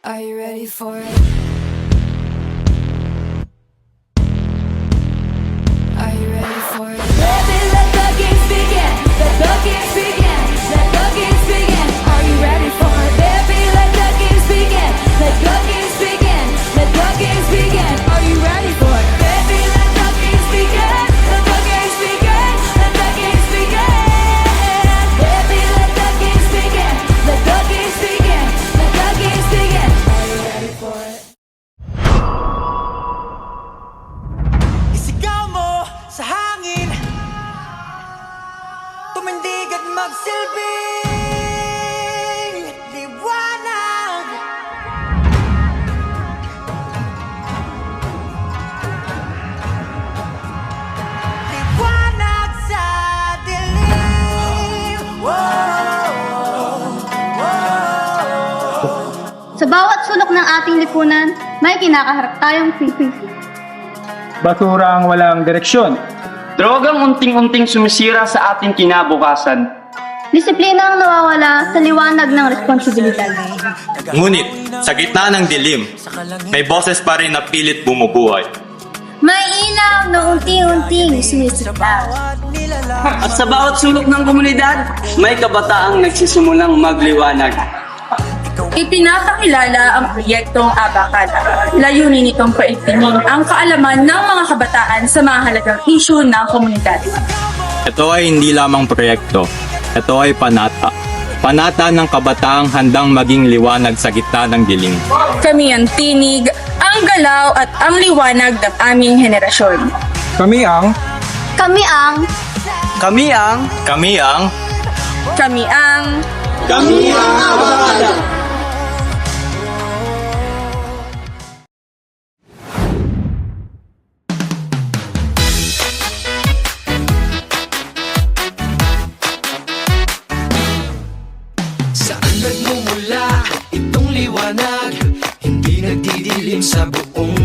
Are you ready for it? Are you ready for it? Baby, let the games begin. Let the games begin. Let the games begin. Are you ready for it? Baby, let the games begin. Let the games begin. Let the games begin. Are you ready for it? Baby, let the games begin. Let the games begin. Let the games begin. Baby, let the games begin. Let the games begin. Let the games begin. Are you ready for it? Isigaw mo sa hangin, tumindig at magsilbing liwanag. Liwanag sa dilim. Sa bawat sulok ng ating lipunan, may kinakaharap tayong sisisi. Basurang walang direksyon. Drogang unting-unting sumisira sa ating kinabukasan. Disiplina ang nawawala sa liwanag ng responsibilidad. Ngunit, sa gitna ng dilim, may boses pa rin na pilit bumubuhay. May ilaw na unti-unting sumisigaw. At sa bawat sulok ng komunidad, may kabataang nagsisimulang magliwanag. Ipinapakilala ang proyektong Abakan. Layunin nitong paigtingin ang kaalaman ng mga kabataan sa mahalagang isyu ng komunidad. Ito ay hindi lamang proyekto. Ito ay panata. Panata ng kabataang handang maging liwanag sa gitna ng dilim. Kami ang tinig, ang galaw at ang liwanag ng aming henerasyon. Kami ang Kami ang Kami ang Kami ang Saan nagmumula itong liwanag? Hindi nagdidilim sa buong